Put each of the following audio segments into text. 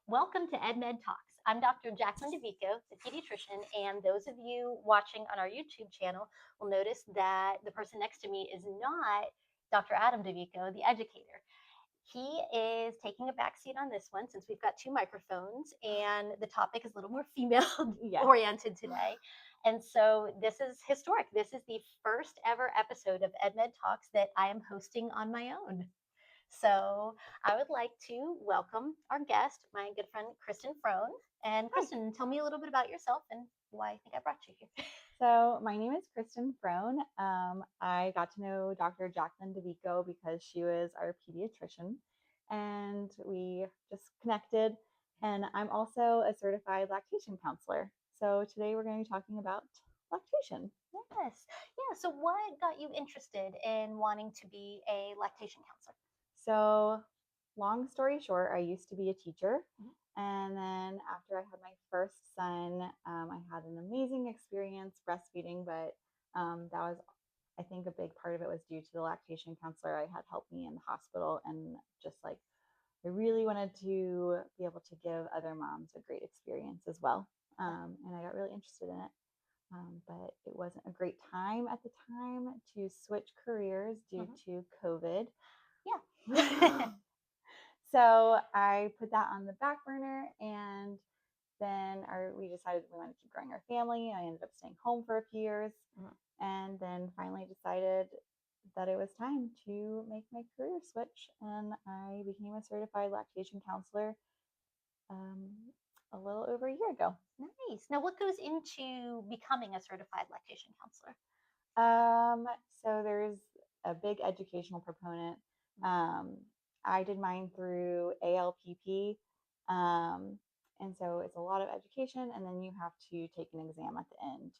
Welcome to EdMed Talks. I'm Dr. Jacqueline DeVico, the pediatrician, and those of you watching on our YouTube channel will notice that the person next to me is not Dr. Adam DeVico, the educator. He is taking a back seat on this one since we've got two microphones and the topic is a little more female oriented today. And so this is historic. This is the first ever episode of EdMed Talks that I am hosting on my own. So I would like to welcome our guest, my good friend Kristen Frohne. And Kristen, tell me a little bit about yourself and why I think I brought you here. So my name is Kristen Frohne. I got to know Dr. Jacqueline DeVico because she was our pediatrician, and we just connected. And I'm also a certified lactation counselor. So today we're going to be talking about lactation. Yes. Yeah. So what got you interested in wanting to be a lactation counselor? So, long story short, I used to be a teacher. And then after I had my first son, I had an amazing experience breastfeeding, but that was, I think, a big part of it was due to the lactation counselor I had helped me in the hospital. And just like, I really wanted to be able to give other moms a great experience as well. And I got really interested in it. But it wasn't a great time at the time to switch careers due to COVID. Yeah. So I put that on the back burner, and then we decided we wanted to keep growing our family. I ended up staying home for a few years, and then finally decided that it was time to make my career switch, and I became a certified lactation counselor a little over a year ago. Nice. Now, what goes into becoming a certified lactation counselor? So there's a big educational proponent. I did mine through ALPP. And so it's a lot of education, and then you have to take an exam at the end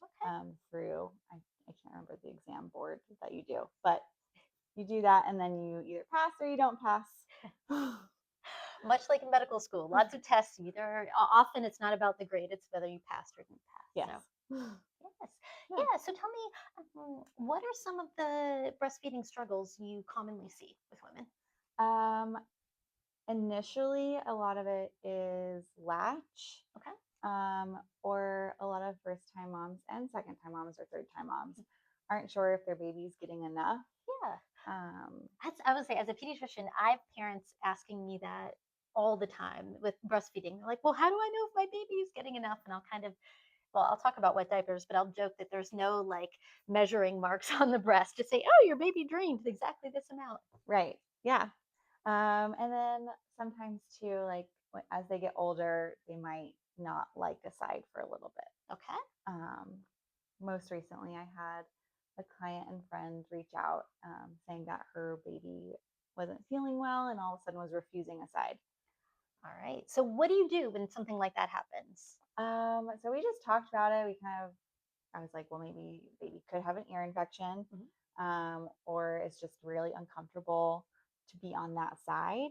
through, I can't remember the exam board that you do, but you do that, and then you either pass or you don't pass. Much like in medical school, lots of tests. Often it's not about the grade; it's whether you passed or didn't pass. Yes. So, yes. Yeah. So tell me, what are some of the breastfeeding struggles you commonly see with women? Initially, a lot of it is latch. Okay. Or a lot of first time moms and second time moms or third time moms aren't sure if their baby's getting enough. Yeah. I would say, as a pediatrician, I have parents asking me that all the time with breastfeeding. They're like, well, how do I know if my baby is getting enough? And I'll talk about wet diapers, but I'll joke that there's no like measuring marks on the breast to say, oh, your baby drained exactly this amount. Right. Yeah. And then sometimes too, like as they get older, they might not like a side for a little bit. Okay. Most recently, I had a client and friend reach out saying that her baby wasn't feeling well and all of a sudden was refusing a side. All right. So what do you do when something like that happens? So we just talked about it. I was like, well, maybe baby could have an ear infection, or it's just really uncomfortable to be on that side.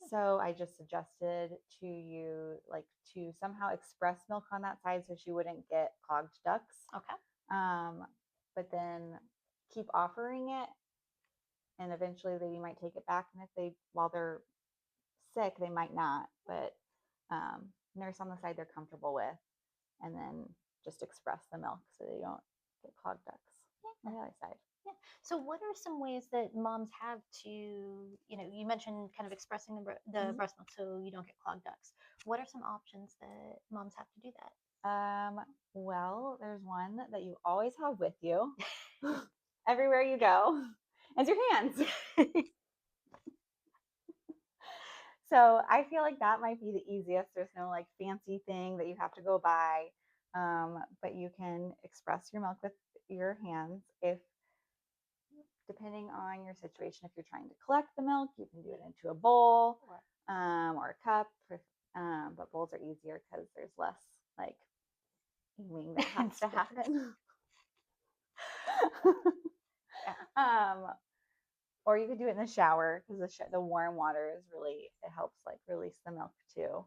So I just suggested to you like to somehow express milk on that side so she wouldn't get clogged ducts. Okay. But then keep offering it, and eventually the baby might take it back. And if while they're sick, they might not. But nurse on the side they're comfortable with, and then just express the milk so they don't get clogged ducts on the other side. Yeah. So what are some ways that moms have to, you mentioned kind of expressing the breast milk so you don't get clogged ducts. What are some options that moms have to do that? Well, there's one that you always have with you everywhere you go. It's your hands. So I feel like that might be the easiest. There's no like fancy thing that you have to go buy, but you can express your milk with your hands. If depending on your situation, if you're trying to collect the milk, you can do it into a bowl or a cup. But bowls are easier because there's less like aiming that has to happen. Or you could do it in the shower because the warm water is it helps like release the milk too.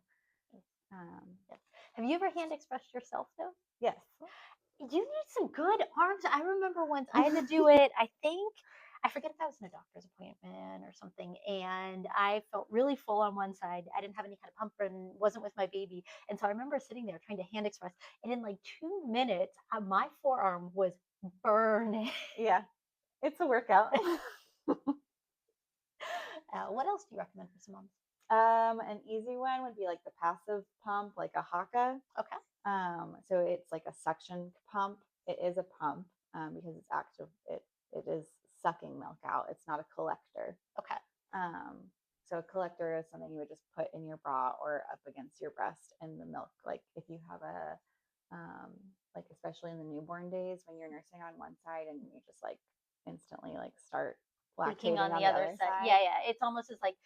Yes. Have you ever hand expressed yourself though? Yes. You need some good arms. I remember once I had to do it. I think I forget if I was in a doctor's appointment or something, and I felt really full on one side. I didn't have any kind of pump and wasn't with my baby. And so I remember sitting there trying to hand express, and in like 2 minutes, my forearm was burning. Yeah, it's a workout. What else do you recommend for some moms? An easy one would be like the passive pump, like a Haka. Okay. So it's like a suction pump. It is a pump because it's active. It is sucking milk out. It's not a collector. Okay. So a collector is something you would just put in your bra or up against your breast, and the milk. Like if you have like especially in the newborn days when you're nursing on one side and you just like instantly like start Leaking lactating on on the the other other side. side. Yeah, yeah. It's almost as like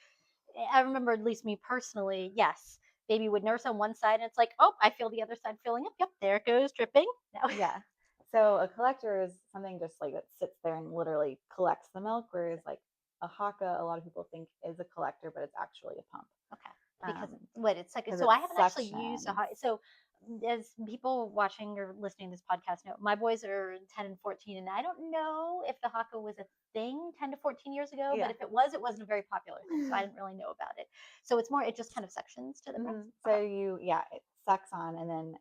I remember, at least me personally, yes, baby would nurse on one side, and it's like, oh, I feel the other side filling up. Yep, there it goes, dripping. No. Yeah. So a collector is something just like that sits there and literally collects the milk, whereas like a Haka, a lot of people think is a collector, but it's actually a pump. Okay. Because Um, what it's like, because so it I haven't actually used a suctions. hot. So as people watching or listening to this podcast know, my boys are 10 and 14, and I don't know if the Haka was a thing 10 to 14 years ago, but Yeah. if it was, it wasn't a very popular thing, so I didn't really know about it. So it's more, it just kind of suctions to the breast. So Okay. it sucks on and then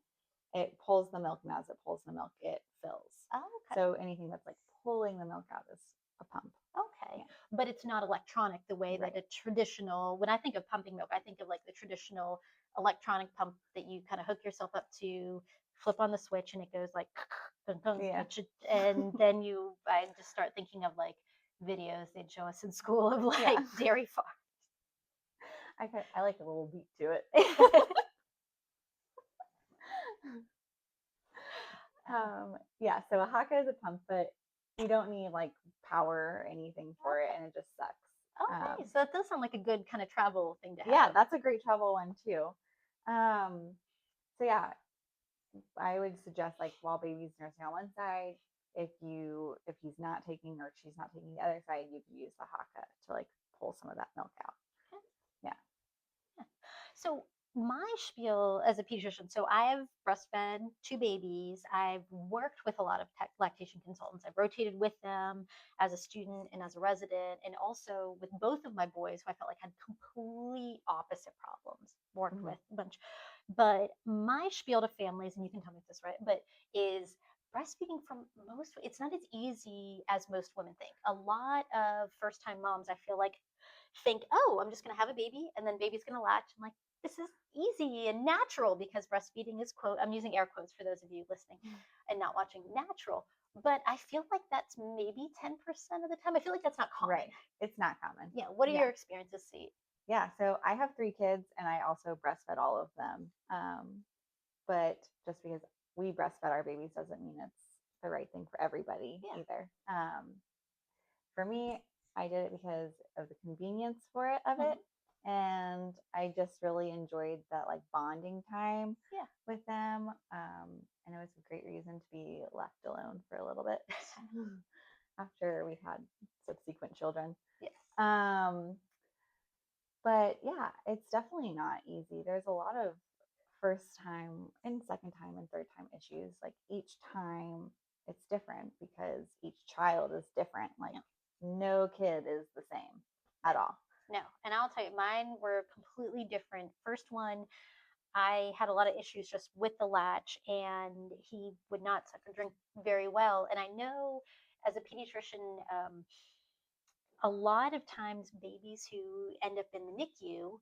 it pulls the milk, and as it pulls the milk, it fills. Oh, okay. So anything that's like pulling the milk out is a pump. Okay. Yeah. But it's not electronic the way Right. that a traditional, when I think of pumping milk, I think of like the traditional electronic pump that you kind of hook yourself up to, flip on the switch, and it goes like, Yeah. and then I just start thinking of like videos they'd show us in school of like Yeah. dairy farm. I like a little beat to it. Yeah, so a Haka is a pump, but you don't need like power or anything for it, and it just sucks. Okay, so that does sound like a good kind of travel thing to have. Yeah, that's a great travel one too. So yeah, I would suggest like while baby's nursing on one side, if he's not taking or she's not taking the other side, you can use the Haka to like pull some of that milk out. Okay. Yeah. So my spiel as a pediatrician, so I have breastfed 2 babies. I've worked with a lot of lactation consultants. I've rotated with them as a student and as a resident, and also with both of my boys who I felt like had complete opposite problems, worked with a bunch. But my spiel to families, and you can tell me if this is right, but is breastfeeding from it's not as easy as most women think. A lot of first time moms, I feel like, think, oh, I'm just going to have a baby and then baby's going to latch. I'm like, this is easy and natural because breastfeeding is, quote, I'm using air quotes for those of you listening and not watching, natural. But I feel like that's maybe 10% of the time. I feel like that's not common. Right. It's not common. Yeah. What are your experiences, See? Yeah. So I have 3 kids and I also breastfed all of them. But just because we breastfed our babies doesn't mean it's the right thing for everybody either. For me, I did it because of the convenience of it. And I just really enjoyed that like bonding time with them. And it was a great reason to be left alone for a little bit after we had subsequent children. Yes. But yeah, it's definitely not easy. There's a lot of first time and second time and third time issues. Like each time it's different because each child is different. Like no kid is the same at all. No. And I'll tell you, mine were completely different. First one, I had a lot of issues just with the latch, and he would not suck or drink very well. And I know as a pediatrician, a lot of times babies who end up in the NICU,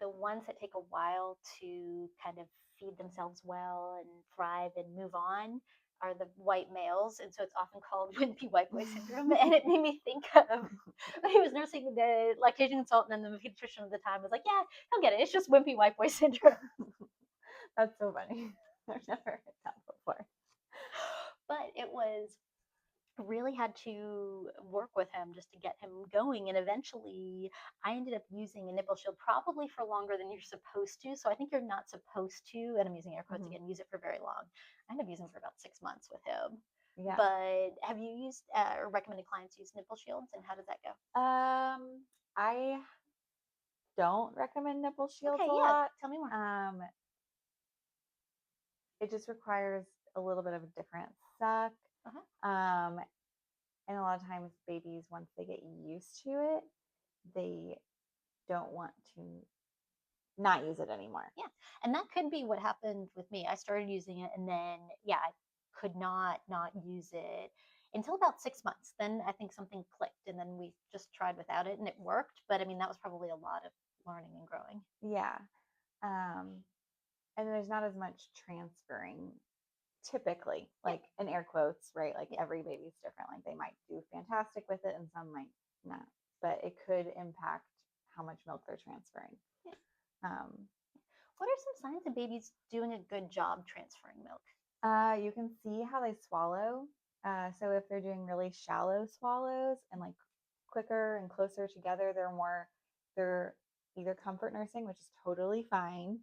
the ones that take a while to kind of feed themselves well and thrive and move on are the white males. And so it's often called wimpy white boy syndrome. And it made me think of when he was nursing, the lactation consultant and the pediatrician at the time was like, yeah, he'll get it. It's just wimpy white boy syndrome. That's so funny. I've never heard that before. But it was really had to work with him just to get him going. And eventually I ended up using a nipple shield probably for longer than you're supposed to. So I think you're not supposed to, and I'm using air quotes again, use it for very long. I ended up using it for about 6 months with him. Yeah. But have you used or recommended clients use nipple shields, and how does that go? I don't recommend nipple shields a lot. Tell me more. It just requires a little bit of a different suck. And a lot of times babies, once they get used to it, they don't want to not use it anymore. Yeah. And that could be what happened with me. I started using it and then, yeah, I could not use it until about 6 months. Then I think something clicked and then we just tried without it and it worked. But I mean, that was probably a lot of learning and growing. Yeah. Um, and there's not as much transferring typically, like in air quotes, right? Like Yeah. every baby's different. Like they might do fantastic with it and some might not, but it could impact how much milk they're transferring. Yeah. Um, What are some signs of babies doing a good job transferring milk? you can see how they swallow. So if they're doing really shallow swallows and like quicker and closer together, they're either comfort nursing, which is totally fine,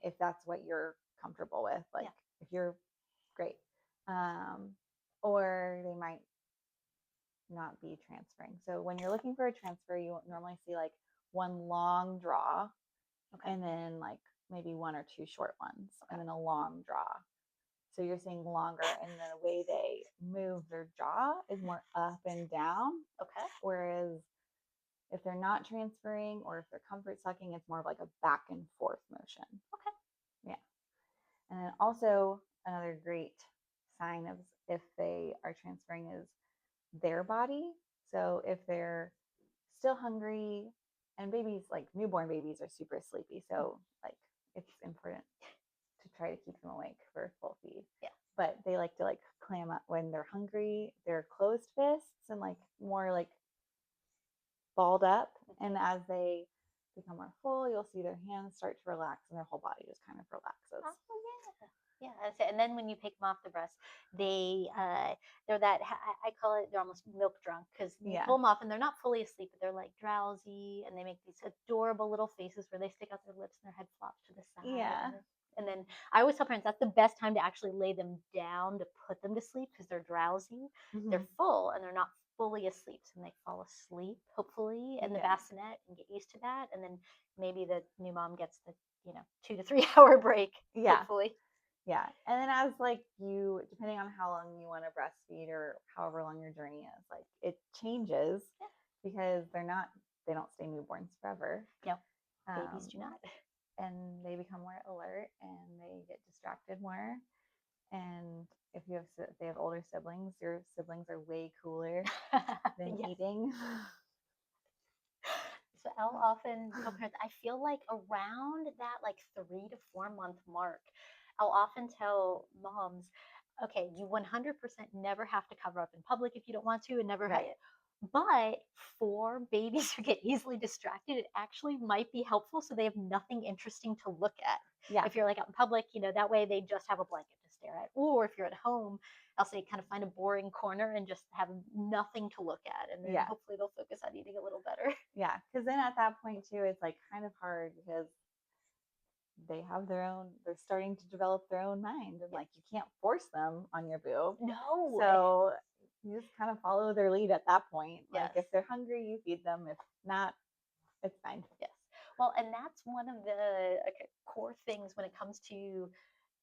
if that's what you're comfortable with. Like Yeah. if you're great, um, or they might not be transferring. So when you're looking for a transfer, you normally see like one long draw, Okay. and then like maybe one or two short ones, Okay. and then a long draw. So you're seeing longer, and the way they move their jaw is more up and down. Okay. Whereas if they're not transferring or if they're comfort sucking, it's more of like a back and forth motion. Okay. Yeah. And then also another great sign of if they are transferring is their body. So if they're still hungry, and babies, like newborn babies, are super sleepy. So like it's important to try to keep them awake for full feed. Yeah. But they like to like clam up when they're hungry. They're closed fists and like more like balled up. And as they become more full, you'll see their hands start to relax and their whole body just kind of relaxes. Oh yeah. Yeah, that's it. And then when you take them off the breast, they're that I call it they're almost milk drunk because you Yeah. pull them off and they're not fully asleep, but they're like drowsy and they make these adorable little faces where they stick out their lips and their head flops to the side. Yeah. And then I always tell parents that's the best time to actually lay them down to put them to sleep because they're drowsy, Mm-hmm. they're full, and they're not fully asleep. So they fall asleep, hopefully, in the bassinet and get used to that. And then maybe the new mom gets the 2 to 3 hour break, yeah. hopefully. Yeah. And then as like you, depending on how long you want to breastfeed or however long your journey is, like it changes because they don't stay newborns forever. No, babies do not. And they become more alert and they get distracted more. And if they have older siblings, your siblings are way cooler than eating. So I'll often tell parents, I feel like around that like 3 to 4 month mark, I'll often tell moms, okay, you 100% never have to cover up in public if you don't want to and never have it. But for babies who get easily distracted, it actually might be helpful so they have nothing interesting to look at. Yeah. If you're like out in public, that way they just have a blanket to stare at. Or if you're at home, I'll say kind of find a boring corner and just have nothing to look at. And then hopefully they'll focus on eating a little better. Yeah. Because then at that point too, it's like kind of hard because they have they're starting to develop their own mind. And like you can't force them on your boob. No. So you just kind of follow their lead at that point. Like Yes. if they're hungry, you feed them. If not, it's fine. Yes. Well, and that's one of the core things when it comes to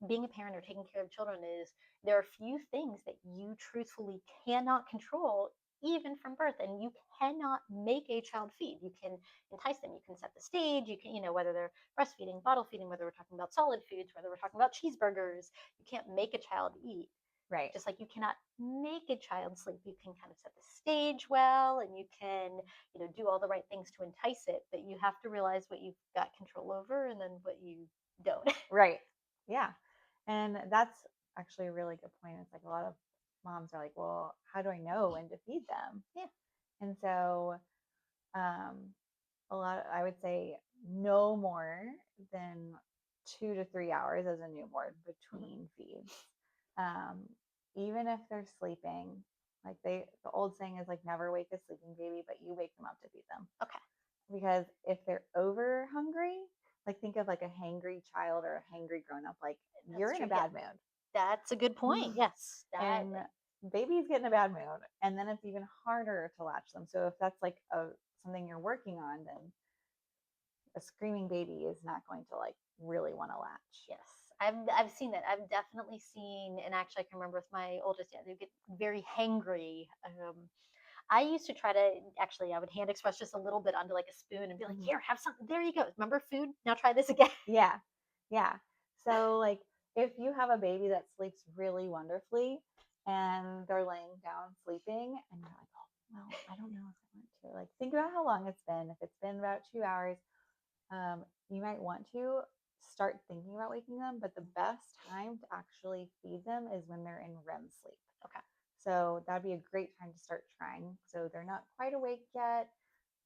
being a parent or taking care of children is there are few things that you truthfully cannot control even from birth, and you cannot make a child feed. You can entice them, you can set the stage, you can whether they're breastfeeding, bottle feeding, whether we're talking about solid foods, whether we're talking about cheeseburgers, you can't make a child eat. Right. Just like you cannot make a child sleep, you can kind of set the stage well, and you can do all the right things to entice it, but you have to realize what you've got control over and then what you don't. Right. Yeah. And that's actually a really good point. It's like a lot of moms are like, well, how do I know when to feed them? Yeah. And so I would say no more than 2 to 3 hours as a newborn between feeds. Even if they're sleeping, like the old saying is like never wake a sleeping baby, but you wake them up to feed them. Okay. Because if they're over hungry, like think of like a hangry child or a hangry grown up, like you're in a bad mood. That's a good point. Yes. And babies get in a bad mood, and then it's even harder to latch them. So if that's like something you're working on, then a screaming baby is not going to like really want to latch. Yes. I've seen that. I've definitely seen, and actually, I can remember with my oldest, yeah, they get very hangry. I used to try to actually, I would hand express just a little bit onto like a spoon and be like, Mhm. "Here, have something. There you go. Remember food? Now try this again." Yeah. Yeah. So like if you have a baby that sleeps really wonderfully and they're laying down sleeping and you're like, oh, well, I don't know if I want to. Like think about how long it's been. If it's been about 2 hours, you might want to start thinking about waking them, but the best time to actually feed them is when they're in REM sleep. Okay. So that'd be a great time to start trying. So they're not quite awake yet,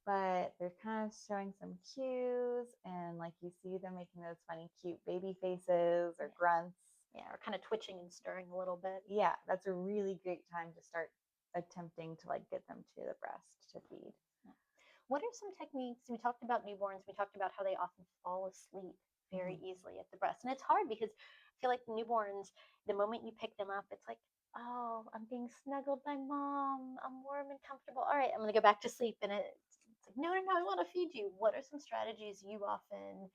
but they're kind of showing some cues, and like you see them making those funny, cute baby faces or grunts. Yeah, or kind of twitching and stirring a little bit. Yeah, that's a really great time to start attempting to like get them to the breast to feed. What are some techniques? We talked about newborns. We talked about how they often fall asleep very easily at the breast. And it's hard because I feel like newborns, the moment you pick them up, it's like, oh, I'm being snuggled by mom. I'm warm and comfortable. All right, I'm going to go back to sleep. And it's like, no, no, no, I want to feed you. What are some strategies you often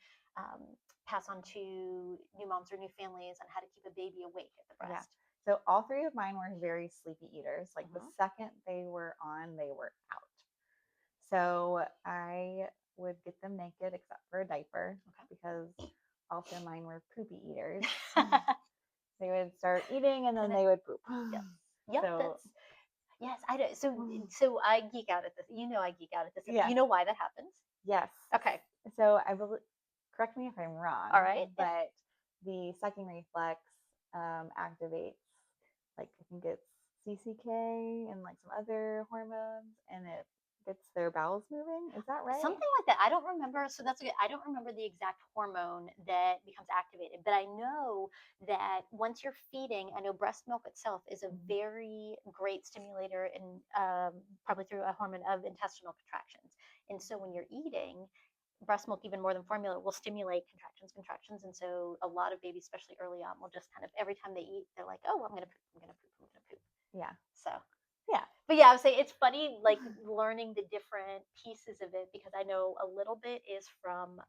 pass on to new moms or new families on how to keep a baby awake at the Yeah. breast? So all three of mine were very sleepy eaters. Like the Mhm. second they were on, they were out. So I would get them naked except for a diaper Okay. because also mine were poopy eaters. They would start eating and then And they would poop. yep. Yep, So that's yes, I do. So I geek out at this. You know I geek out at this. Do yeah, you know why that happens? yes. Okay. So I believe, correct me if I'm wrong, All right. Yeah. but the sucking reflex activates, like I think it's CCK and like some other hormones, and it gets their bowels moving. Is that right? Something like that. I don't remember. So that's okay. I don't remember the exact hormone that becomes activated, but I know that once you're feeding, I know breast milk itself is a very great stimulator and probably through a hormone of intestinal contractions. And so when you're eating, breast milk, even more than formula, will stimulate contractions, contractions. And so a lot of babies, especially early on, will just kind of every time they eat, they're like, oh, I'm going to poop, I'm going to poop, I'm going to poop. Yeah. So Yeah. but yeah, I would say it's funny, like learning the different pieces of it because I know a little bit is from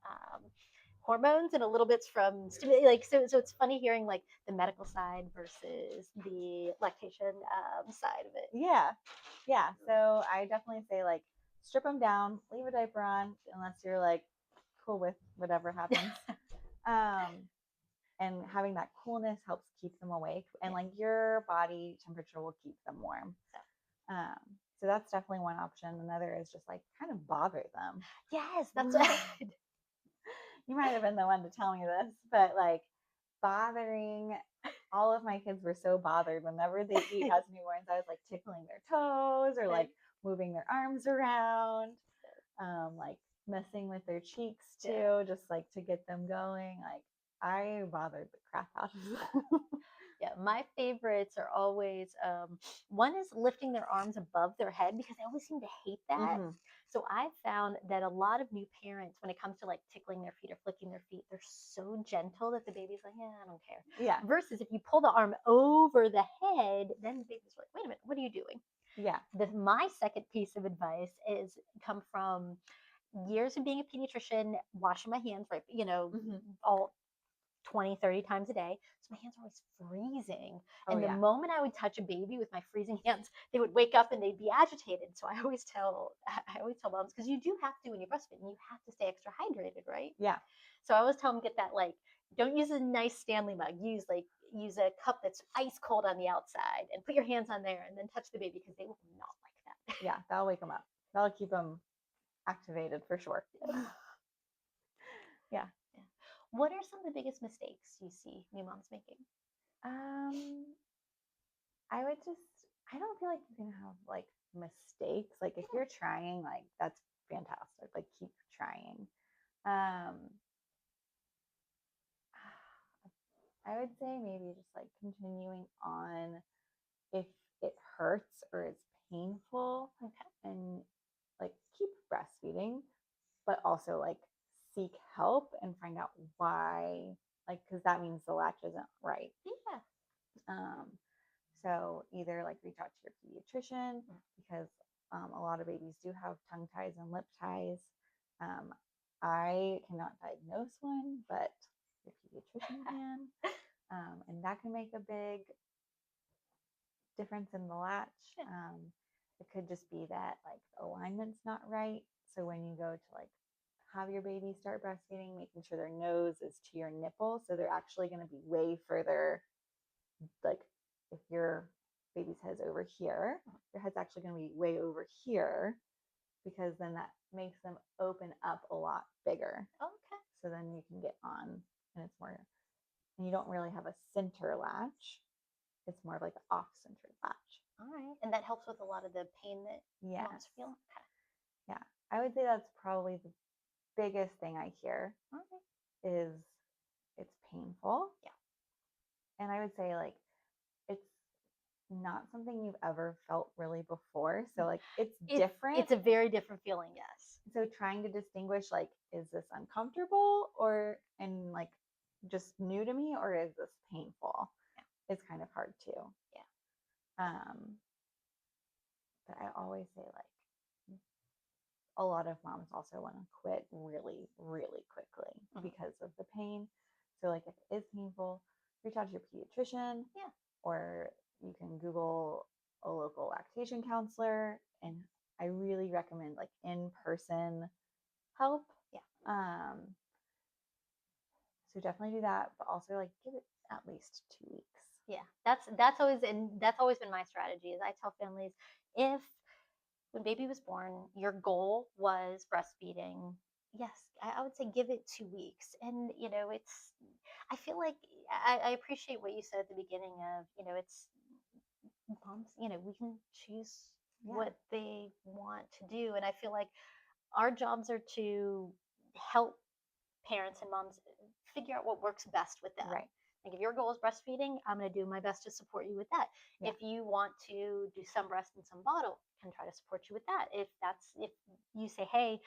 hormones and a little bit's from like so it's funny hearing like the medical side versus the lactation side of it. Yeah. Yeah. So I definitely say like strip them down, leave a diaper on unless you're like cool with whatever happens. um, and having that coolness helps keep them awake, and like your body temperature will keep them warm. Um, so that's definitely one option. Another is just like kind of bother them. Yes, that's You might have been the one to tell me this, but like bothering all of my kids were so bothered whenever they eat as newborns. I was like tickling their toes or like moving their arms around, like messing with their cheeks too, just like to get them going. Like I bothered the crap out of them. yeah, my favorites are always one is lifting their arms above their head because I always seem to hate that. So I've found that a lot of new parents, when it comes to like tickling their feet or flicking their feet, they're so gentle that the baby's like, yeah, I don't care. Yeah. Versus if you pull the arm over the head, then the baby's like, wait a minute, what are you doing? Yeah. My second piece of advice is come from years of being a pediatrician, washing my hands, right? All 20, 30 times a day. So my hands were always freezing. Oh, And the yeah. moment I would touch a baby with my freezing hands, they would wake up and they'd be agitated. So I always tell moms, because you do have to when you're breastfeeding, you have to stay extra hydrated, right? Yeah. So I always tell them get that like, don't use a nice Stanley mug. Use a cup that's ice cold on the outside and put your hands on there and then touch the baby because they will not like that. Yeah. That'll wake them up. That'll keep them activated for sure. Yeah. Yeah. What are some of the biggest mistakes you see new moms making? I would just, I don't feel like you're gonna have like mistakes. Like if you're trying, like that's fantastic. Like keep trying. Um, I would say maybe just like continuing on if it hurts or it's painful, Okay. and like keep breastfeeding, but also like seek help and find out why, like, because that means the latch isn't right. Yeah. Um, so either like reach out to your pediatrician because a lot of babies do have tongue ties and lip ties. I cannot diagnose one, but your pediatrician can. And that can make a big difference in the latch. Yeah. It could just be that like the alignment's not right. So when you go to like have your baby start breastfeeding, making sure their nose is to your nipple. So they're actually going to be way further. Like if your baby's head is over here, your head's actually going to be way over here, because then that makes them open up a lot bigger. Okay. So then you can get on, and it's more, and you don't really have a center latch. It's more of like an off-centered latch. All right. And that helps with a lot of the pain that Yes. moms feel. Okay. Yeah. I would say that's probably the biggest thing I hear is it's painful. Yeah. And I would say like it's not something you've ever felt really before. So like it's different. It's a very different feeling, yes. So trying to distinguish like, is this uncomfortable or and like just new to me, or is this painful? Yeah. It's kind of hard too. Yeah. But I always say like a lot of moms also want to quit really, really quickly because of the pain. So like if it is painful, reach out to your pediatrician. Yeah. Or you can Google a local lactation counselor. And I really recommend like in-person help. Yeah. So definitely do that, but also like give it at least 2 weeks. Yeah. That's always been my strategy. Is I tell families, if when baby was born, your goal was breastfeeding, yes, I would say give it 2 weeks. And, I feel like I appreciate what you said at the beginning of, it's moms, we can choose what they want to do. And I feel like our jobs are to help parents and moms figure out what works best with them. Right. Like if your goal is breastfeeding, I'm going to do my best to support you with that. Yeah. If you want to do some breast and some bottle, I can try to support you with that. If you say, hey,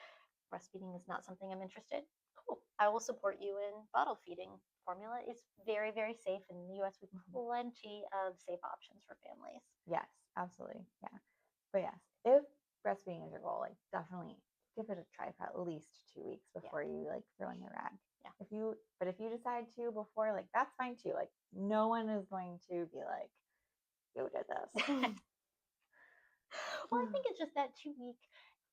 breastfeeding is not something I'm interested, cool, I will support you in bottle feeding. Formula is very, very safe. In the US, we have plenty of safe options for families. Yes, absolutely. Yeah. But yes, if breastfeeding is your goal, like definitely give it a try for at least 2 weeks before you like throw in the rag. Yeah. If you decide to before, like that's fine too. Like no one is going to be like, you did this. Well, I think it's just that 2 week,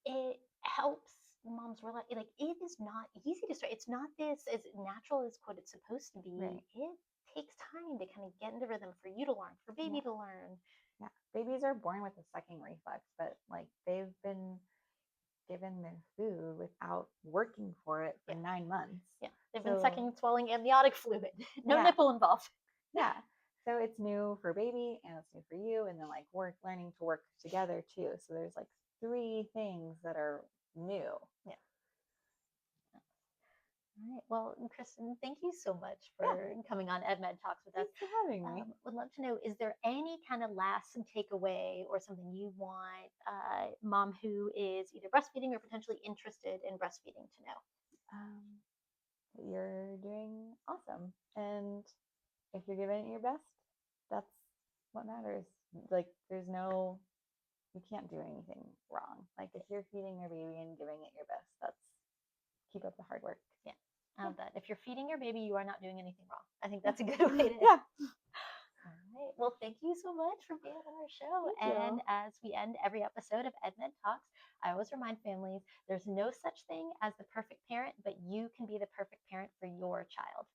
it helps moms realize like it is not easy to start. It's not this as natural as what it's supposed to be. Right. It takes time to kind of get into rhythm for you to learn, for baby to learn. Yeah. Babies are born with a sucking reflex, but like they've been given their food without working for it for 9 months. Yeah. They've been sucking and swallowing amniotic fluid. No nipple involved. Yeah. So it's new for baby and it's new for you, and then like learning to work together too. So there's like 3 things that are new. Yeah. All right. Well, Kristen, thank you so much for coming on EdMed Talks with us. Thanks for having me. Would love to know, is there any kind of last takeaway or something you want mom who is either breastfeeding or potentially interested in breastfeeding to know? You're doing awesome. And if you're giving it your best, that's what matters. Like you can't do anything wrong. Like if you're feeding your baby and giving it your best, keep up the hard work. Yeah. But if you're feeding your baby, you are not doing anything wrong. I think that's a good way to. Yeah. All right. Well, thank you so much for being on our show. And as we end every episode of EdMed Talks, I always remind families there's no such thing as the perfect parent, but you can be the perfect parent for your child.